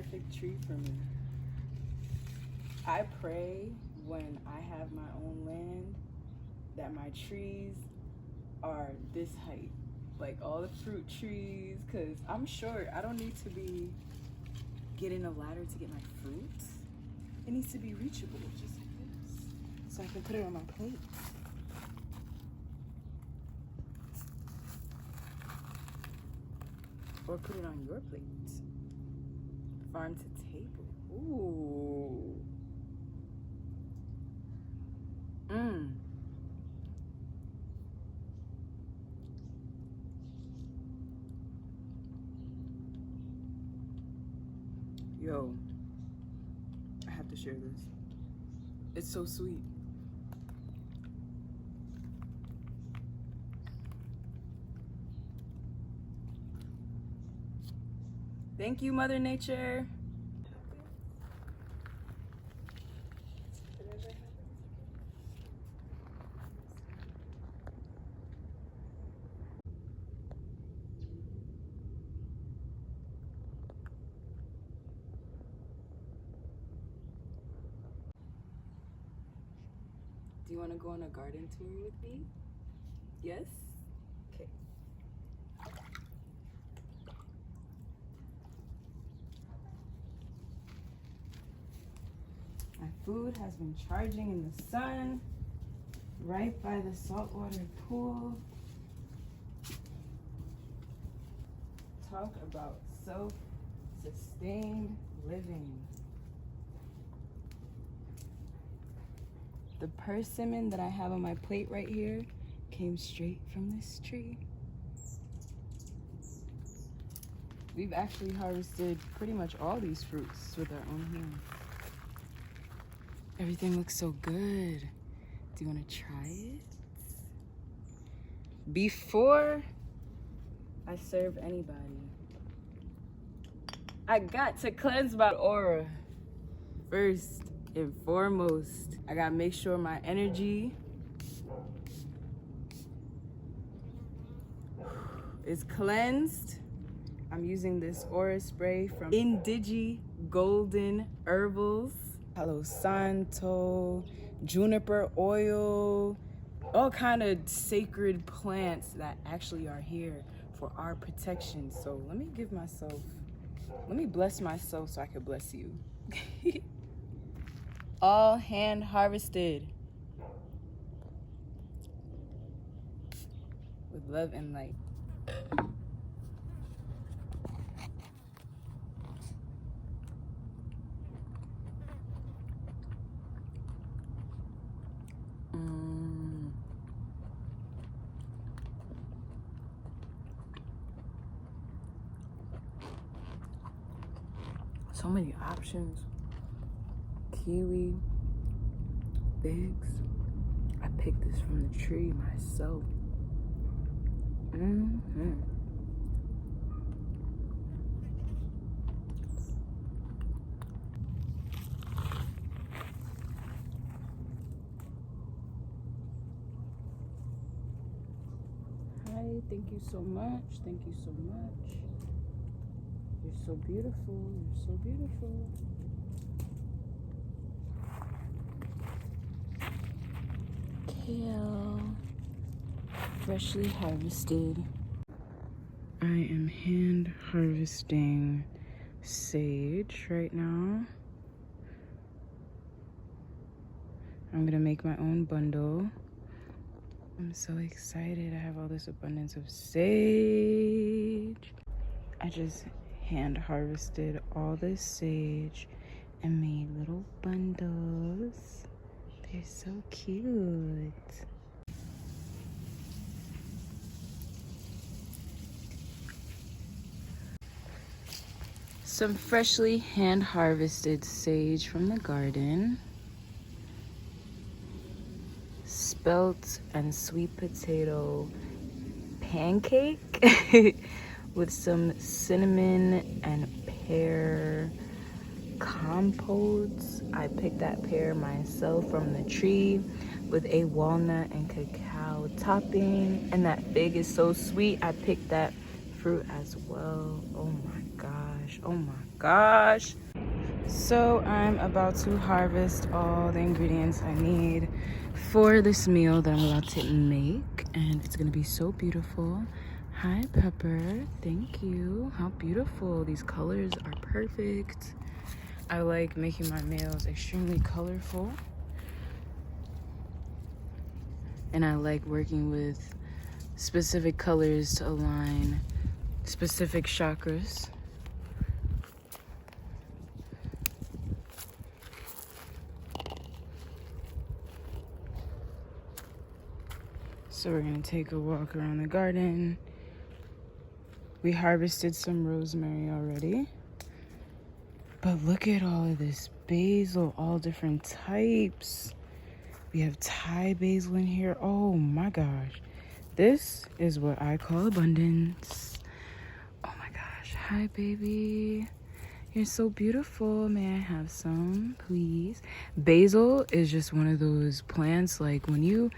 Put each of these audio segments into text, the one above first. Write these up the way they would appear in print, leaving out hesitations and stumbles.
perfect tree for me. I pray when I have my own land that my trees are this height, like all the fruit trees, because I'm short. I don't need to be getting a ladder to get my fruits. It needs to be reachable, just like this, so I can put it on my plate. Or put it on your plate. Farm to table. Ooh. Yo, I have to share this. It's so sweet. Thank you, Mother Nature. Do you want to go on a garden tour with me? Yes? Okay. My food has been charging in the sun, right by the saltwater pool. Talk about self-sustained living. The persimmon that I have on my plate right here came straight from this tree. We've actually harvested pretty much all these fruits with our own hands. Everything looks so good. Do you want to try it? Before I serve anybody, I got to cleanse my aura. First and foremost, I gotta make sure my energy is cleansed. I'm using this aura spray from INDIGIGOLDEN Herbals. Palo Santo, juniper oil, all kind of sacred plants that actually are here for our protection. So let me bless myself so I can bless you. All hand harvested with love and light. So many options. Kiwi, figs. I picked this from the tree myself. Hi, thank you so much. Thank you so much. You're so beautiful. You're so beautiful. Kale, freshly harvested. I am hand harvesting sage right now. I'm gonna make my own bundle. I'm so excited. I have all this abundance of sage. I just hand harvested all this sage and made little bundles. They're so cute. Some freshly hand harvested sage from the garden. Spelt and sweet potato pancake with some cinnamon and pear compotes. I picked that pear myself from the tree with a walnut and cacao topping. And that fig is so sweet. I picked that fruit as well. Oh my gosh. gosh, oh my gosh. So I'm about to harvest all the ingredients I need for this meal that I'm about to make, and it's gonna be so beautiful. Hi Pepper, thank you. How beautiful, these colors are perfect. I like making my meals extremely colorful, and I like working with specific colors to align specific chakras. So we're gonna take a walk around the garden. We harvested some rosemary already. But look at all of this basil, all different types. We have Thai basil in here. Oh my gosh. This is what I call abundance. Oh my gosh. Hi, baby. You're so beautiful. May I have some, please? Basil is just one of those plants, like when you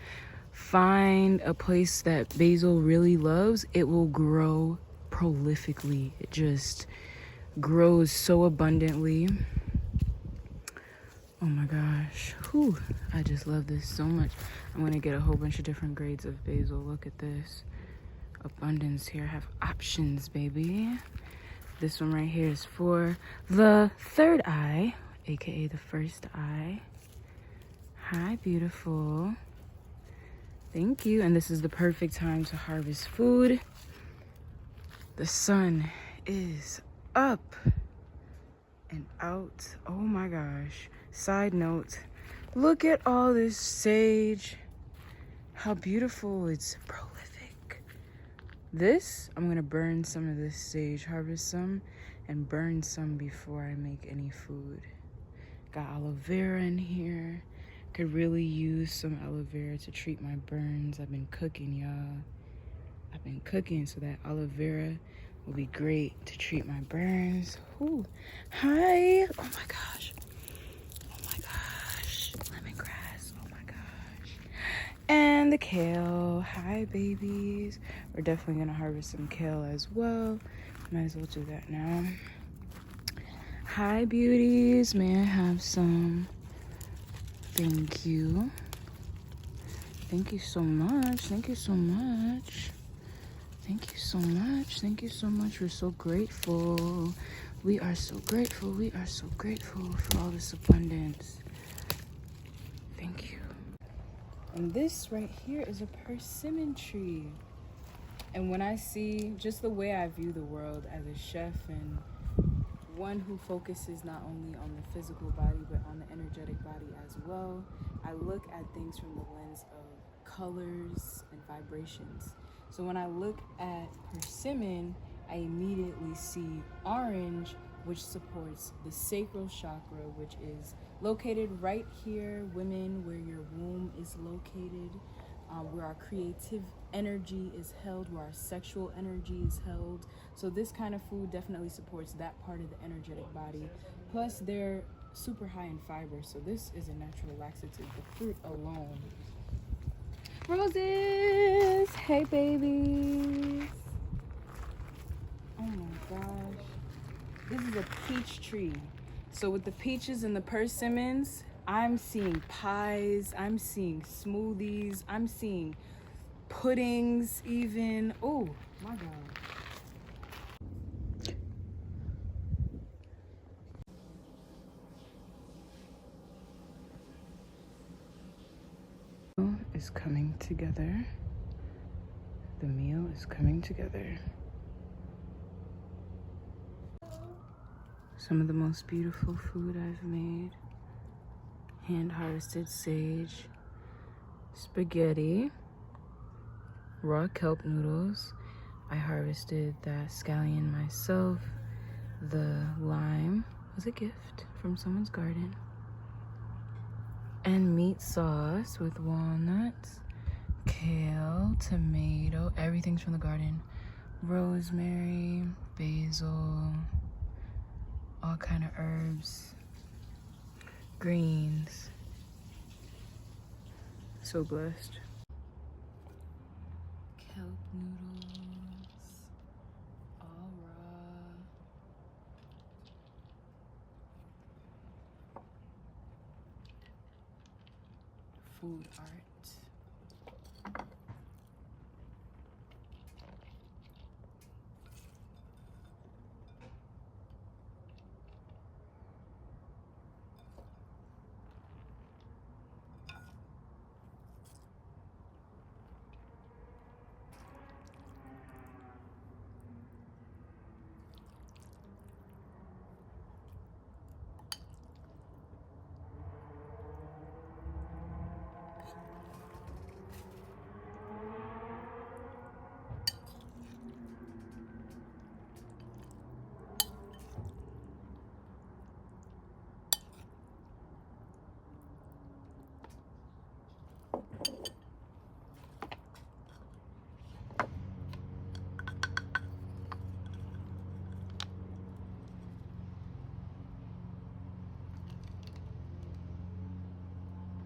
find a place that basil really loves, it will grow prolifically. It just grows so abundantly. Oh my gosh. Whew. I just love this so much. I'm gonna get a whole bunch of different grades of basil. Look at this abundance here. I have options, baby. This one right here is for the third eye, aka the first eye. Hi, beautiful. Thank you. And this is the perfect time to harvest food. The sun is up and out. Oh my gosh. Side note, look at all this sage. How beautiful. It's prolific. This, I'm gonna burn some of this sage, harvest some, and burn some before I make any food. Got aloe vera in here. Could really use some aloe vera to treat my burns. I've been cooking, y'all. I've been cooking, so that aloe vera will be great to treat my burns. Ooh. Hi. Oh my gosh. Oh my gosh. Lemongrass. Oh my gosh. And the kale. Hi, babies. We're definitely gonna harvest some kale as well. Might as well do that now. Hi, beauties. May I have some? Thank you. Thank you so much. Thank you so much. Thank you so much. Thank you so much. We're so grateful. We are so grateful. We are so grateful for all this abundance. Thank you. And this right here is a persimmon tree. And when I see just the way I view the world as a chef and one who focuses not only on the physical body but on the energetic body as well, I look at things from the lens of colors and vibrations. So when I look at persimmon, I immediately see orange, which supports the sacral chakra, which is located right here, women, where your womb is located, where our creative energy is held, where our sexual energy is held. So this kind of food definitely supports that part of the energetic body. Plus, they're super high in fiber, so this is a natural laxative, the fruit alone. Roses! Hey, babies! Oh my gosh. This is a peach tree. So with the peaches and the persimmons, I'm seeing pies, I'm seeing smoothies, I'm seeing puddings even. Oh my God. Is coming together. The meal is coming together. Some of the most beautiful food I've made. Hand-harvested sage, spaghetti, raw kelp noodles. I harvested that scallion myself. The lime was a gift from someone's garden. And meat sauce with walnuts, kale, tomato, everything's from the garden. Rosemary, basil, all kind of herbs, greens. So blessed. Kelp noodles, all raw. food art.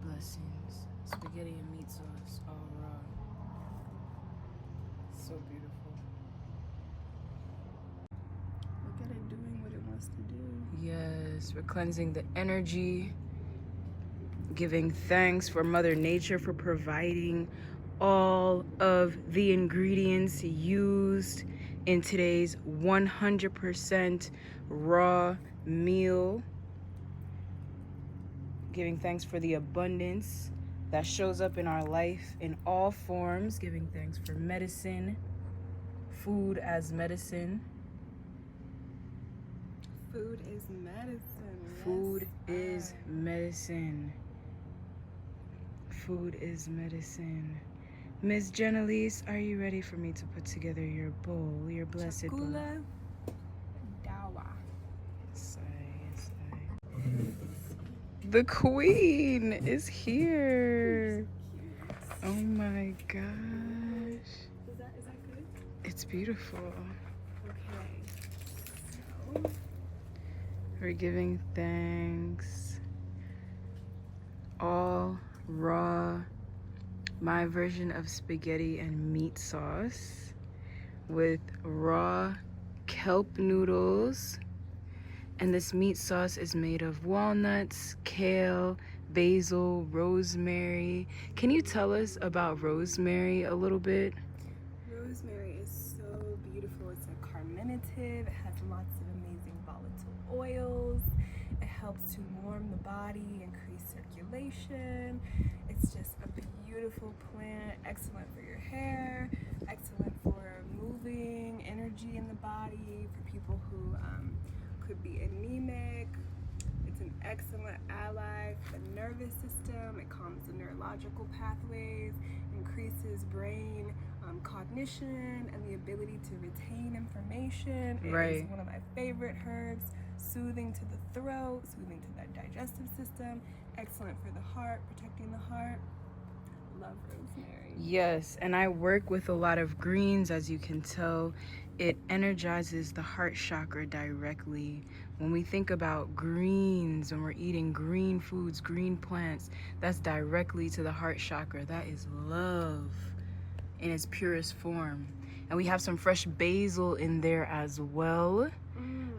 Blessings. Spaghetti and meat sauce, all raw. So beautiful. Look at it doing what it wants to do. Yes, we're cleansing the energy, giving thanks for Mother Nature for providing all of the ingredients used in today's 100% raw meal. Giving thanks for the abundance that shows up in our life in all forms. Giving thanks for medicine, food as medicine. Food is medicine. Food is medicine. Food is medicine. Miss Jennelyse, are you ready for me to put together your bowl, your blessed bowl? Chakula dawa. Yes, the queen is here. Oh my gosh. Is that good? It's beautiful. Okay. So, we're giving thanks. All raw. My version of spaghetti and meat sauce with raw kelp noodles. And this meat sauce is made of walnuts, kale, basil, rosemary. Can you tell us about rosemary a little bit? rosemary is so beautiful. It's a carminative. It has lots of amazing volatile oils. It helps to warm the body, increase circulation. It's just a beautiful plant, excellent for your hair, excellent for moving energy in the body, for people who could be anemic. It's an excellent ally for the nervous system. It calms the neurological pathways, increases brain cognition and the ability to retain information. It is one of my favorite herbs, soothing to the throat, soothing to the digestive system, excellent for the heart, protecting the heart. Love rosemary. Yes, and I work with a lot of greens, as you can tell. It energizes the heart chakra directly. When we think about greens, when we're eating green foods, green plants, that's directly to the heart chakra. That is love in its purest form. And we have some fresh basil in there as well.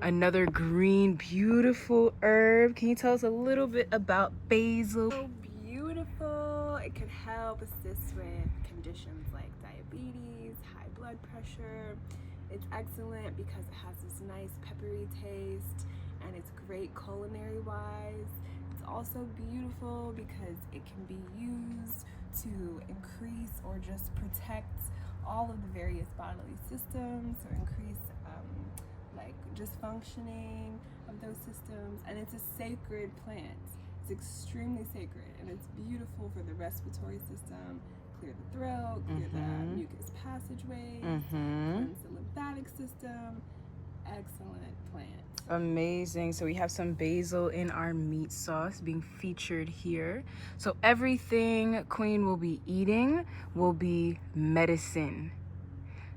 Another green, beautiful herb. Can you tell us a little bit about basil? So beautiful. It can help assist with conditions like diabetes, high blood pressure. It's excellent because it has this nice peppery taste and it's great culinary wise. It's also beautiful because it can be used to increase or just protect all of the various bodily systems, or increase like just functioning of those systems. And it's a sacred plant. It's extremely sacred, and it's beautiful for the respiratory system. Clear the throat, clear the mucus passageways, cleanse the lymphatic system. Excellent plant. Amazing. So we have some basil in our meat sauce being featured here. So everything Queen will be eating will be medicine.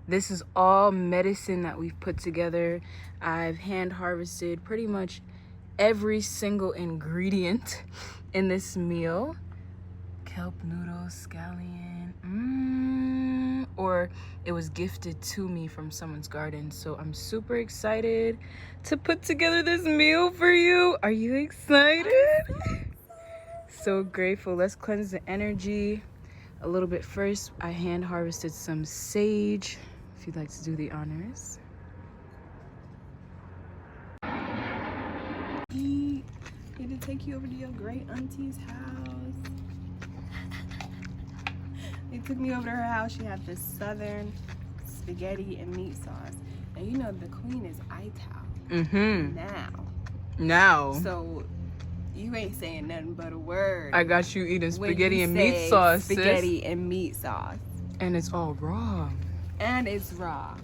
This is all medicine that we've put together. I've hand harvested pretty much every single ingredient in this meal. Kelp noodles, scallion, or it was gifted to me from someone's garden. So I'm super excited to put together this meal for you. Are you excited? So grateful. Let's cleanse the energy a little bit first. I hand harvested some sage, if you'd like to do the honors. Eat. Need to take you over to your great auntie's house. They took me over to her house. She had this southern spaghetti and meat sauce. And you know the queen is Ital. Mm-hmm. Now. So you ain't saying nothing but a word. I got you eating spaghetti and meat sauce, spaghetti sis. and meat sauce. And it's all raw. And it's raw.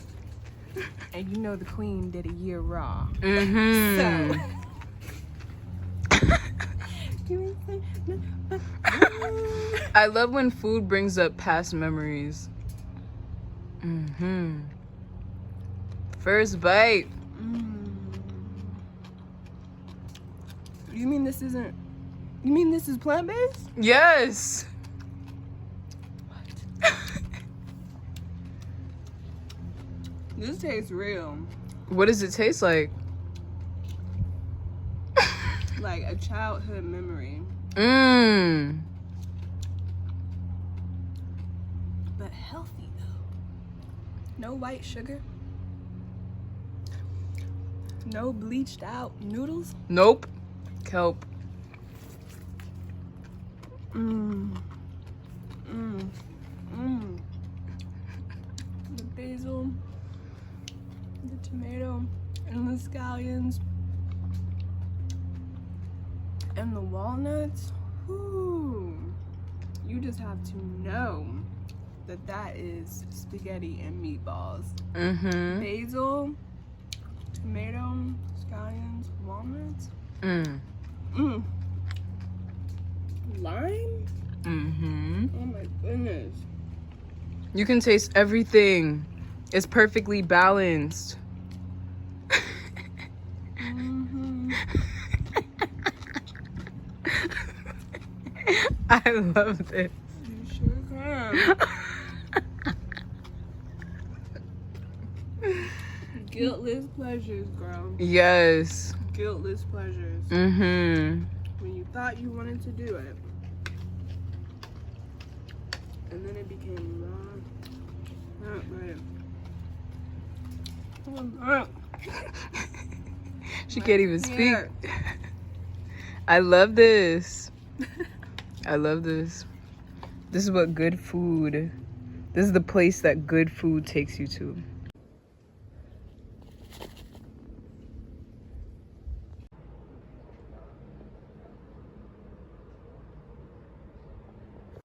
And you know the queen did a year raw. Mm-hmm. So you ain't saying nothing but I love when food brings up past memories. Mm-hmm. First bite. You mean this isn't? You mean this is plant-based? Yes. What? This tastes real. What does it taste like? Like a childhood memory. Mmm. But healthy though. No white sugar. No bleached out noodles. Nope. Kelp. The basil, the tomato, and the scallions, and the walnuts. Whew. You just have to know that that is spaghetti and meatballs. Mm-hmm. Basil, tomato, scallions, walnuts. Lime? Mm-hmm. Oh my goodness. You can taste everything. It's perfectly balanced. I love this. You sure can. Guiltless pleasures, girl. Yes. Guiltless pleasures. Mm-hmm. When you thought you wanted to do it, and then it became wrong. Not right. She can't even speak. I love this. I love this. This is what good food. This is the place that good food takes you to.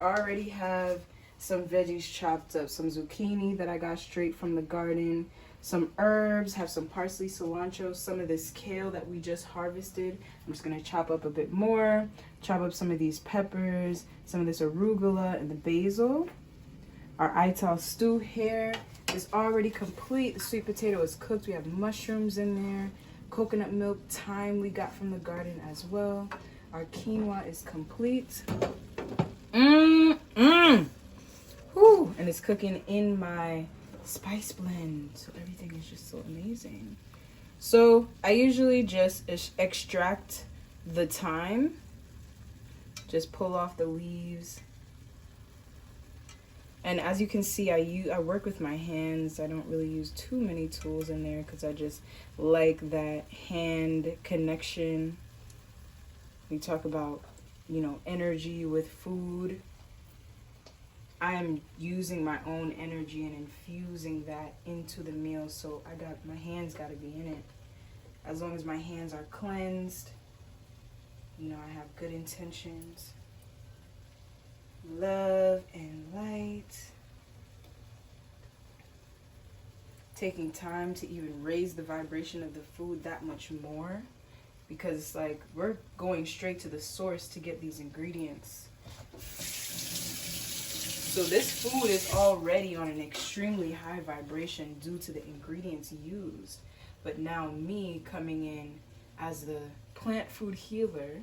Already have some veggies chopped up, some zucchini that I got straight from the garden, some herbs, have some parsley, cilantro, some of this kale that we just harvested. I'm just gonna chop up a bit more, chop up some of these peppers, some of this arugula and the basil. Our Ital Stew here is already complete. The sweet potato is cooked. We have mushrooms in there, coconut milk, thyme we got from the garden as well. Our quinoa is complete. Whew. And it's cooking in my spice blend. So everything is just so amazing. So I usually just extract the thyme. Just pull off the leaves. And as you can see, I work with my hands. I don't really use too many tools in there because I just like that hand connection. We talk about, you know, energy with food. I am using my own energy and infusing that into the meal, so my hands got to be in it. As long as my hands are cleansed, you know, I have good intentions, love and light. Taking time to even raise the vibration of the food that much more, because it's like we're going straight to the source to get these ingredients. So this food is already on an extremely high vibration due to the ingredients used. But now me coming in as the plant food healer,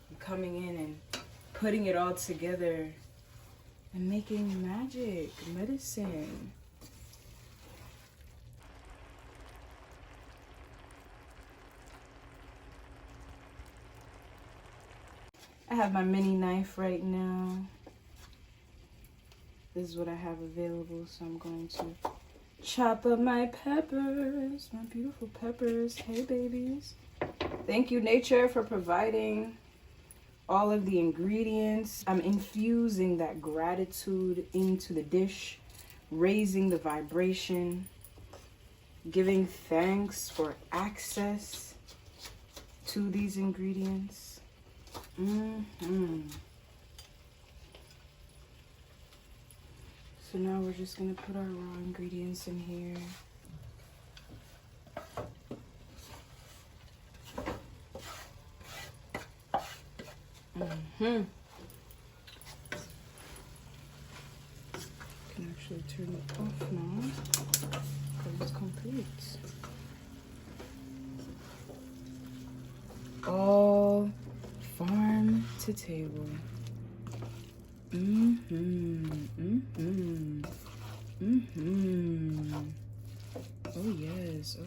I'm coming in and putting it all together and making magic, medicine. I have my mini knife right now. This is what I have available, so I'm going to chop up my peppers, my beautiful peppers. Hey, babies. Thank you, nature, for providing all of the ingredients. I'm infusing that gratitude into the dish, raising the vibration, giving thanks for access to these ingredients. So now we're just gonna put our raw ingredients in here. Can actually turn it off now because it's complete. All farm to table.